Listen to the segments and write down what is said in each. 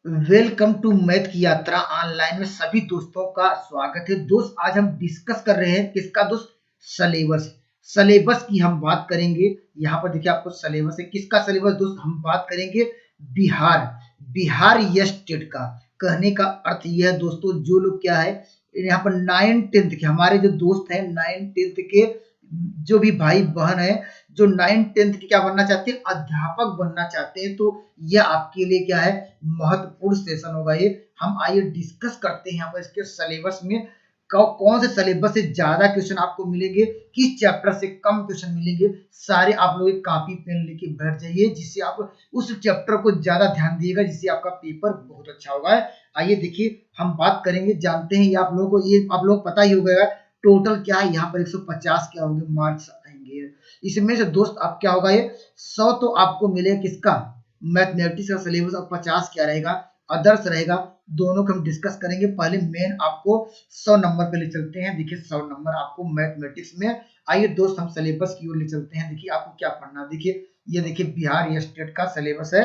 Welcome to math की यात्रा online में सभी दोस्तों का स्वागत है। दोस्त आज हम डिस्कस कर रहे हैं किसका दोस्त, सिलेबस। सिलेबस की हम बात करेंगे। यहाँ पर देखिए आपको सिलेबस है, किसका सिलेबस दोस्त, हम बात करेंगे बिहार बिहार ये स्टेट का। कहने का अर्थ यह है दोस्तों, जो लोग क्या है यहाँ पर 9-10 के हमारे जो दोस्त हैं 9-10 के जो भी भाई बहन है जो 9-10 के क्या बनना चाहते हैं, अध्यापक बनना चाहते हैं, तो यह आपके लिए क्या है, महत्वपूर्ण सेशन होगा ये। हम आइए डिस्कस करते हैं यहाँ पर इसके सिलेबस में कौन से सिलेबस से ज्यादा क्वेश्चन आपको मिलेंगे, किस चैप्टर से कम क्वेश्चन मिलेंगे। सारे आप लोग एक कॉपी पेन लेके बैठ जाइए, जिससे आप उस चैप्टर को ज्यादा ध्यान दिएगा, जिससे आपका पेपर बहुत अच्छा होगा। आइए देखिए हम बात करेंगे, जानते हैं ये आप लोगों को, ये आप लोग पता ही हो गया टोटल क्या है। यहाँ पर 150 क्या होंगे मार्क्स आएंगे। इसमें से दोस्त आप क्या होगा, ये 100 तो आपको मिलेगा किसका, मैथमेटिक्स का सिलेबस, और 50 क्या रहेगा, अदर्स रहेगा। दोनों को हम डिस्कस करेंगे। पहले मेन आपको 100 नंबर पे ले चलते हैं। देखिए 100 नंबर आपको मैथमेटिक्स में। आइए दोस्त हम सिलेबस की ओर ले चलते हैं। देखिए आपको क्या पढ़ना, देखिए ये देखिए बिहार ये स्टेट का सिलेबस है।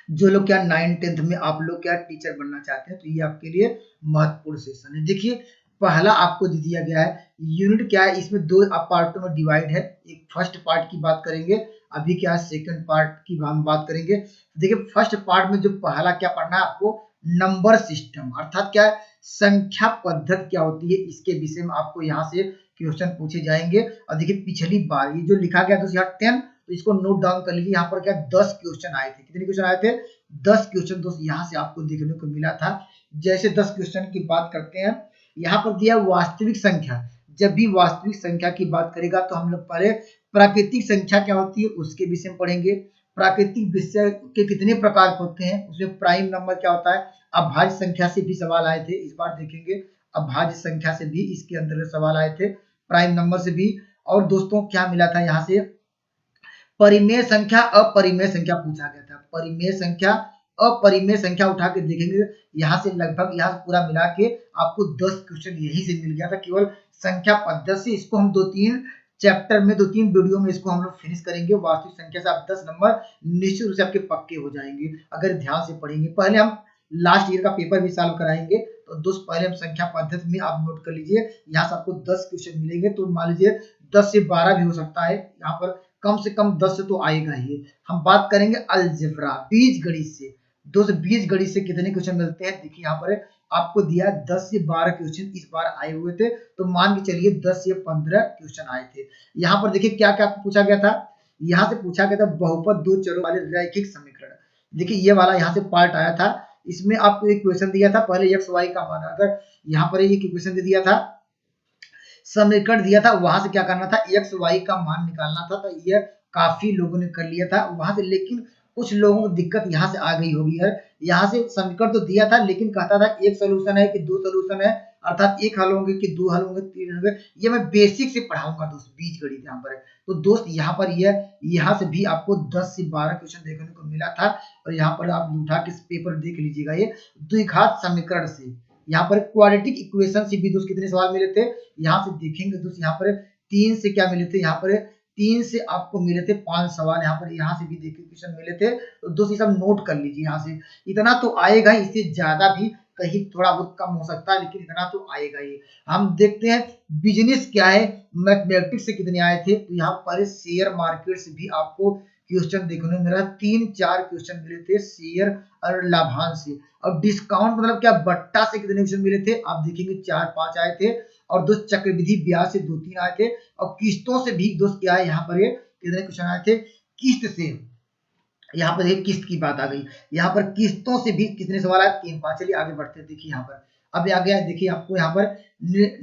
जो लोग क्या 9-10 में आप लोग क्या टीचर बनना चाहते हैं, तो ये आपके लिए महत्वपूर्ण सेशन है। देखिए पहला आपको दे दिया गया है यूनिट क्या है, इसमें दो पार्टों में डिवाइड है। एक फर्स्ट पार्ट की बात करेंगे, अभी क्या सेकंड पार्ट की हम बात करेंगे। देखिए फर्स्ट पार्ट में जो पहला क्या पढ़ना है आपको, नंबर सिस्टम अर्थात क्या है, संख्या पद्धति क्या होती है, इसके विषय में आपको यहाँ से क्वेश्चन पूछे जाएंगे। और देखिए पिछली बार ये जो लिखा गया दोस्त यहाँ 10, तो इसको नोट डाउन कर लीजिए। यहाँ पर क्या 10 क्वेश्चन आए थे, कितने क्वेश्चन आए थे, 10 क्वेश्चन दोस्त यहाँ से आपको देखने को मिला था। जैसे 10 क्वेश्चन की बात करते हैं, यहाँ पर दिया वास्तविक संख्या। जब भी वास्तविक संख्या की बात करेगा तो हम लोग पहले प्राकृतिक संख्या क्या होती है उसके विषय में पढ़ेंगे। प्राकृतिक विषय के कितने प्रकार होते हैं, उसमें प्राइम नंबर क्या होता है, अभाज्य संख्या से भी सवाल आए थे, इस बार देखेंगे। अभाज्य संख्या से भी इसके अंदर सवाल आए थे, प्राइम नंबर से भी। और दोस्तों क्या मिला था यहाँ से, परिमेय संख्या अपरिमेय संख्या पूछा गया था। परिमेय संख्या अपरिमेय संख्या उठा के देखेंगे, यहाँ से लगभग यहाँ से पूरा मिला के आपको 10 क्वेश्चन यही से मिल गया था, केवल संख्या पद्धति से। इसको हम 2-3 चैप्टर में 2-3 वीडियो में इसको हम लोग फिनिश करेंगे। वास्तविक संख्या से आप 10 नंबर निश्चित रूप से आपके पक्के हो जाएंगे अगर ध्यान से पढ़ेंगे। पहले हम लास्ट ईयर का पेपर भी सॉल्व कराएंगे, तो दोस्त पहले हम संख्या पद्धति में आप नोट कर लीजिए। यहाँ से आपको 10 क्वेश्चन मिलेंगे, तो मान लीजिए 10 से 12 भी हो सकता है, यहाँ पर कम से कम 10 से तो आएगा ही। हम बात करेंगे अलजेब्रा बीज गणित से। दोस्तों बीज गणित से कितने क्वेश्चन मिलते हैं, देखिए यहाँ पर आपको दिया 10 से 12 क्वेश्चन इस बार आए हुए थे, तो मान के चलिए 10 से 15 क्वेश्चन आए थे। यहाँ पर देखिए क्या क्या पूछा गया था, यहाँ से पूछा गया था बहुपद दो चरों वाले रैखिक समीकरण। देखिए ये वाला यहाँ से पार्ट आया था। इसमें आपको एक क्वेश्चन दिया था, पहले एक्स वाई का मान, अगर यहाँ पर एक क्वेश्चन दे दिया था, समीकरण दिया था, वहां से क्या करना था, एक्स वाई का मान निकालना था। तो ये काफी लोगों ने कर लिया था वहां से, लेकिन कुछ लोगों को दिक्कत यहाँ से आ गई होगी है। यहाँ से समीकरण तो दिया था, लेकिन कहता था एक सोल्यूशन है कि दो सोल्यूशन है, अर्थात एक हल होंगे कि दो हल होंगे, तीन होंगे। ये मैं बेसिक से पढ़ाऊंगा दोस्त, बीज गणित यहाँ पर है। तो दोस्त यहाँ पर ये यहाँ से भी आपको 10 से 12 क्वेश्चन देखने को मिला था। और यहाँ पर आप उठा के पेपर देख लीजिएगा, ये द्विघात समीकरण से, यहाँ पर क्वाड्रेटिक इक्वेशन से भी दोस्त कितने सवाल मिले थे, यहाँ से देखेंगे दोस्त। यहाँ पर 3 से क्या मिले थे, यहाँ पर 3 से आपको मिले थे 5 सवाल, यहाँ पर यहाँ से भी देखिए क्वेश्चन मिले थे। तो दोस्त ये सब नोट कर लीजिए, यहाँ से इतना तो आएगा, इससे ज्यादा भी कहीं थोड़ा बहुत कम हो सकता है, लेकिन इतना तो आएगा ही। हम देखते हैं बिजनेस क्या है, मैथमेटिक्स से कितने आए थे। तो यहाँ पर शेयर मार्केट से भी आपको क्वेश्चन देखने को मिला, 3-4 क्वेश्चन मिले थे शेयर और लाभांश से। और डिस्काउंट मतलब क्या, बट्टा से कितने क्वेश्चन मिले थे, आप देखेंगे 4-5 आए थे। और दोस्त चक्रवृद्धि ब्याज से 2-3 आए थे। और किस्तों से भी दोस्त क्या है, यहाँ पर ये कितने क्वेश्चन आए थे, किस्त से, यहाँ पर एक किस्त की बात आ गई। यहाँ पर किस्तों से भी कितने सवाल आए, 3-5। चलिए आगे बढ़ते हैं। देखिए यहाँ पर अब आ गया, देखिए आपको यहाँ पर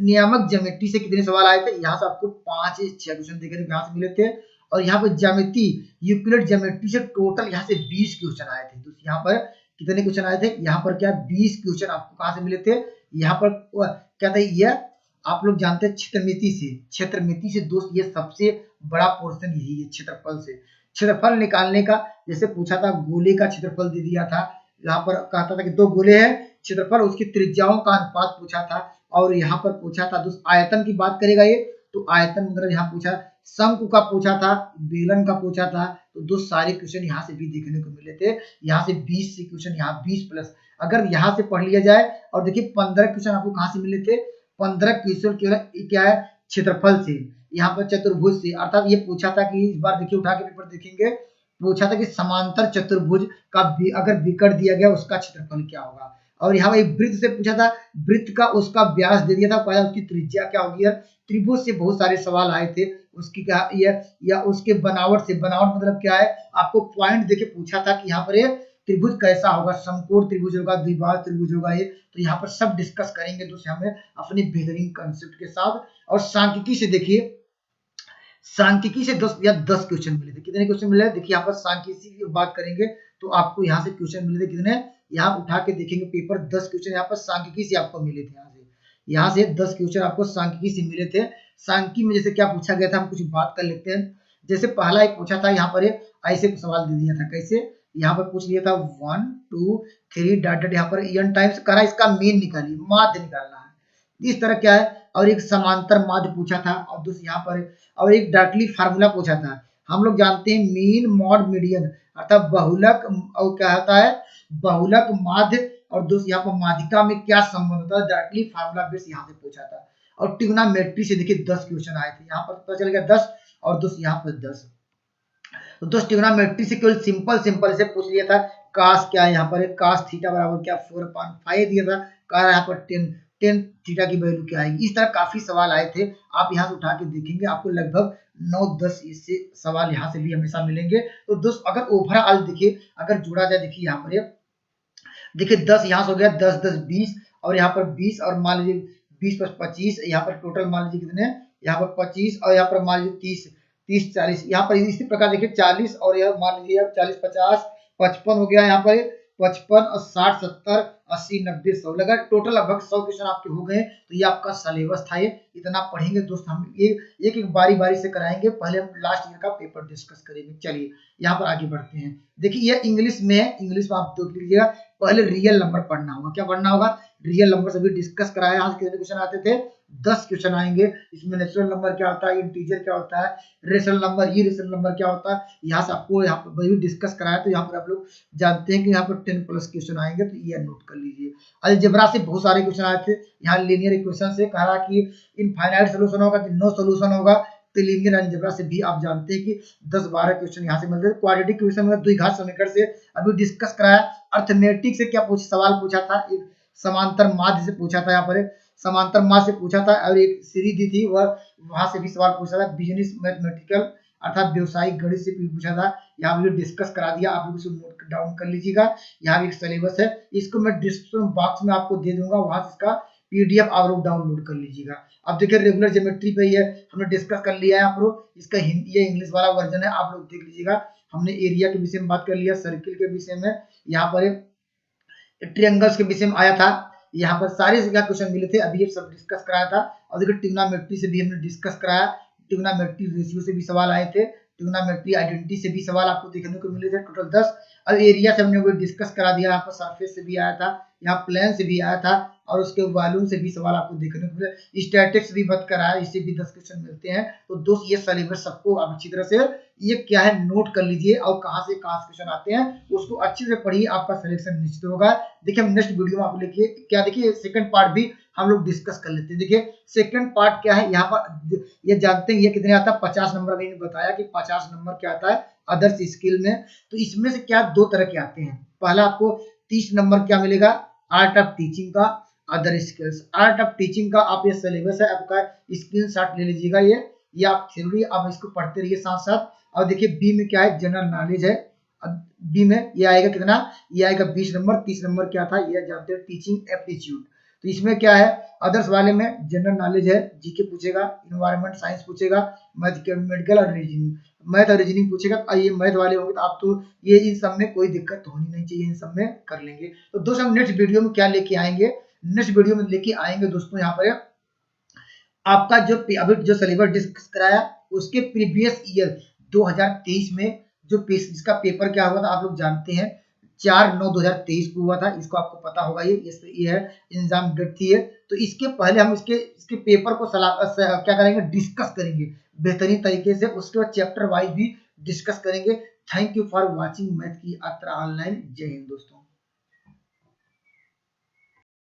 नियामक ज्यामिति से कितने सवाल आए थे, यहाँ से आपको 5-6 क्वेश्चन देखने को यहाँ से मिले थे। और यहाँ पर ज्यामिति यूक्लिड ज्यामिति से टोटल यहाँ से 20 क्वेश्चन आए थे। तो यहाँ पर कितने क्वेश्चन आए थे, यहाँ पर क्या 20 क्वेश्चन आपको कहाँ से मिले थे। यहाँ पर क्या था, ये आप लोग जानते हैं क्षेत्रमिति से, क्षेत्रमिति से दोस्त ये सबसे बड़ा पोर्शन यही है क्षेत्रफल से। क्षेत्रफल निकालने का, जैसे पूछा था गोले का क्षेत्रफल दे दिया था, यहाँ पर कहता था कि दो गोले हैं, क्षेत्रफल उसकी त्रिज्याओं का अनुपात पूछा था। और यहाँ पर पूछा था दोस्त आयतन की बात करेगा ये, तो आयतन मतलब यहाँ पूछा शंकु का पूछा था, बेलन का पूछा था। तो दो सारे क्वेश्चन यहाँ से भी देखने को मिले थे। यहाँ से 20 से क्वेश्चन, यहाँ 20 प्लस अगर यहाँ से पढ़ लिया जाए। और देखिए 15 क्वेश्चन आपको कहाँ से मिले थे, 15 क्वेश्चन केवल क्या है, क्षेत्रफल से, यहाँ पर चतुर्भुज से। अर्थात ये पूछा था कि इस बार देखिए उठा के पेपर देखेंगे, पूछा था कि समांतर चतुर्भुज का अगर विकर्ण दिया गया उसका क्षेत्रफल क्या होगा। और यहाँ एक वृत्त से पूछा था, वृत्त का उसका व्यास दे दिया था, पहले उसकी त्रिज्या क्या होगी। त्रिभुज से बहुत सारे सवाल आए थे, उसकी क्या या उसके बनावट से, बनावट मतलब क्या है, आपको पॉइंट देके पूछा था कि यहाँ पर ये त्रिभुज कैसा होगा, समकोण त्रिभुज होगा, द्विबाहु त्रिभुज होगा ये। तो यहाँ पर सब डिस्कस करेंगे दोस्तों हमें अपने बेहतरीन कंसेप्ट के साथ। और सांख्यिकी से देखिए, सांख्यिकी से 10 क्वेश्चन मिले थे। कितने क्वेश्चन मिले, देखिए यहाँ पर सांख्यिकी की बात करेंगे तो आपको यहाँ से क्वेश्चन मिले थे कितने, यहाँ उठा के देखेंगे पेपर, 10 क्वेश्चन यहाँ पर सांख्यिकी से आपको मिले थे। यहाँ से 10 क्वेश्चन आपको सांख्यिकी से मिले थे। सांख्यिकी में जैसे क्या पूछा गया था, हम कुछ बात कर लेते हैं। जैसे पहला एक पूछा था, यहाँ पर ऐसे सवाल दे दिया था, कैसे, यहाँ पर पूछ लिया था 1 2 3 डॉट यहाँ पर n टाइम्स करा, इसका मीन निकालिए, माध्य निकालना है, इस तरह क्या है। और एक समांतर माध्य पूछा था, और दूसरी यहाँ पर और एक डार्टली फार्मूला पूछा था। हम लोग जानते हैं मीन मॉड मीडियन, अर्थात बहुलक और क्या होता है, बहुलक माध्य, और दोस्त यहाँ पर माध्यिका में क्या संबंध होता है, डार्टली फार्मूला बेस यहाँ से पूछा था। और ट्रिग्नोमेट्री से देखिए 10 क्वेश्चन आए थे, यहाँ पर पता चल गया 10, और दोस्त यहाँ पर 10। तो दोस्त ट्रिग्नोमेट्री से केवल सिंपल से पूछ लिया था, कास क्या है, यहाँ पर कास थीटा बराबर क्या 4/5 दिया था, कहा यहाँ पर 10 थीटा की वैल्यू क्या आएगी। इस तरह काफी सवाल आए थे, आप यहाँ से उठा के देखेंगे आपको लगभग 9-10 इससे सवाल यहाँ से भी हमेशा मिलेंगे। तो दोस्त अगर ओवरऑल देखिए, अगर जोड़ा जाए, देखिए यहाँ पर देखिए 10 यहाँ से हो गया, 10 10 20, और यहाँ पर 20, और मान लीजिए 20 + 25, यहाँ पर टोटल मान लीजिए कितने, यहाँ पर 25, और यहाँ पर मान लीजिए 30 40, यहाँ पर इसी प्रकार देखिए 40, और यह मान लीजिए 40 50 55 हो गया, यहाँ पर 55 और 60 70 80 90 100, लगा टोटल लगभग 100 क्वेश्चन आपके हो गए। तो ये आपका सिलेबस था, ये इतना पढ़ेंगे दोस्त, हम ये एक बारी से कराएंगे। पहले हम लास्ट ईयर का पेपर डिस्कस करेंगे। चलिए यहाँ पर आगे बढ़ते हैं। देखिए ये इंग्लिश में है, इंग्लिश में आप देख लीजिएगा, पहले रियल नंबर पढ़ना होगा। क्या पढ़ना होगा, रियल नंबर सभी डिस्कस कराया। आज कितने क्वेश्चन आते थे, 10 क्वेश्चन आएंगे। इसमें नेचुरल नंबर क्या होता है, इंटीजर क्या होता है, रेशनल नंबर, ये रेशनल नंबर क्या होता है, यहाँ से आपको यहाँ पर वही डिस्कस कराया। तो यहाँ पर आप लोग जानते हैं कि यहाँ पर 10 प्लस क्वेश्चन आएंगे, तो ये नोट कर लीजिए। अलजेब्रा से बहुत सारे क्वेश्चन आए थे, यहाँ लीनियर इक्वेशन से कहा कि इनफाइनाइट सोल्यूशन होगा कि नो सोल्यूशन होगा। तो लीनियर अलजेब्रा से भी आप जानते हैं कि 10-12 क्वेश्चन यहाँ से मिलते हैं। क्वाड्रेटिक इक्वेशन में द्विघात समीकरण से अभी डिस्कस कराया। अर्थमेटिक से क्या सवाल पूछा था, एक समांतर माध्य से पूछा था, यहाँ पर समांतर माध्य से पूछा था, और एक सीरीज दी थी वह, वहां से भी सवाल पूछा था। बिजनेस मैथमेटिकल अर्थात व्यवसायिक गणित से भी पूछा था, यहाँ भी डिस्कस करा दिया। आप लोग इसको नोट डाउन कर लीजिएगा, यहाँ भी एक सिलेबस है, इसको मैं डिस्क्रिप्शन बॉक्स में आपको दे दूंगा, वहां से इसका पीडीएफ आप लोग डाउनलोड कर लीजिएगा। अब देखिए रेगुलर ज्योमेट्री पे ही है, हमने डिस्कस कर लिया है आप लोग, इसका हिंदी ये इंग्लिश वाला वर्जन है, आप लोग देख लीजिएगा। हमने एरिया के विषय में बात कर लिया, सर्किल के विषय में, यहाँ पर ट्रायंगल्स के विषय में आया था, यहाँ पर सारे जगह क्वेश्चन मिले थे, अभी ये सब डिस्कस कराया था। और देखिए ट्रिग्नोमेट्री से भी हमने डिस्कस कराया, ट्रिग्नोमेट्री रेशियो से भी सवाल आए थे, ट्रिग्नोमेट्री आइडेंटिटी से भी सवाल आपको देखने को मिले थे, टोटल 10। अब एरिया से हमने वो डिस्कस करा दिया, यहाँ पर सरफेस से भी आया था, यहाँ प्लेन से भी आया था, और उसके वॉल्यूम से भी सवाल आपको देखने को मिले। स्टैटिक्स भी बत कराया, इससे भी 10 क्वेश्चन मिलते हैं। तो दोस्त ये सिलेबस सबको आप अच्छी तरह से ये क्या है नोट कर लीजिए, और कहाँ से क्वेश्चन आते हैं उसको अच्छे से पढ़िए, आपका सिलेक्शन निश्चित होगा। देखिए हम नेक्स्ट वीडियो में आप लेके क्या, देखिए सेकंड पार्ट भी हम लोग डिस्कस कर लेते हैं। देखिए सेकंड पार्ट क्या है, यहाँ पर ये जानते हैं ये कितने आता है, 50 नंबर। मैंने बताया कि 50 नंबर क्या आता है अदर्स स्किल में। तो इसमें से क्या दो तरह के आते हैं, पहला आपको 30 नंबर क्या मिलेगा, आर्ट ऑफ टीचिंग का, other skills. Art of teaching का आप ये सिलेबस है आपका, स्क्रीनशॉट ले लीजिएगा, ये आप थ्योरी आप इसको पढ़ते रहिए साथ साथ। और देखिए बी में क्या है, जनरल नॉलेज है, बी में ये आएगा कितना, ये आएगा 20 नंबर। 30 नंबर क्या था, ये जानते हैं टीचिंग एप्टीट्यूड। तो इसमें क्या है, अदर्स वाले में जनरल नॉलेज है, जीके पूछेगा, इन्वायरमेंट साइंस पूछेगा, मैथमेटिकल और रीजनिंग, मैथ और रीजनिंग पूछेगा। ये मैथ वाले होंगे तो आप तो ये इन सब में कोई दिक्कत होनी नहीं चाहिए, इन सब में कर लेंगे। तो दोस्तों हम नेक्स्ट वीडियो में क्या लेके आएंगे, नेक्स्ट वीडियो में लेके आएंगे दोस्तों यहाँ पर आपका जो अभी जो सिलेबस डिस्कस कराया उसके प्रीवियस ईयर 2023 में जो जिसका पेपर क्या हुआ था आप लोग जानते हैं, 4/9/2023 को हुआ था, इसको आपको पता होगा। ये है एग्जाम डेट थी ये। तो इसके पहले हम इसके पेपर को क्या करेंगे, डिस्कस करेंगे बेहतरीन तरीके से, उसके बाद चैप्टर वाइज भी डिस्कस करेंगे। Thank you for watching math की यात्रा ऑनलाइन। जय हिंद दोस्तों।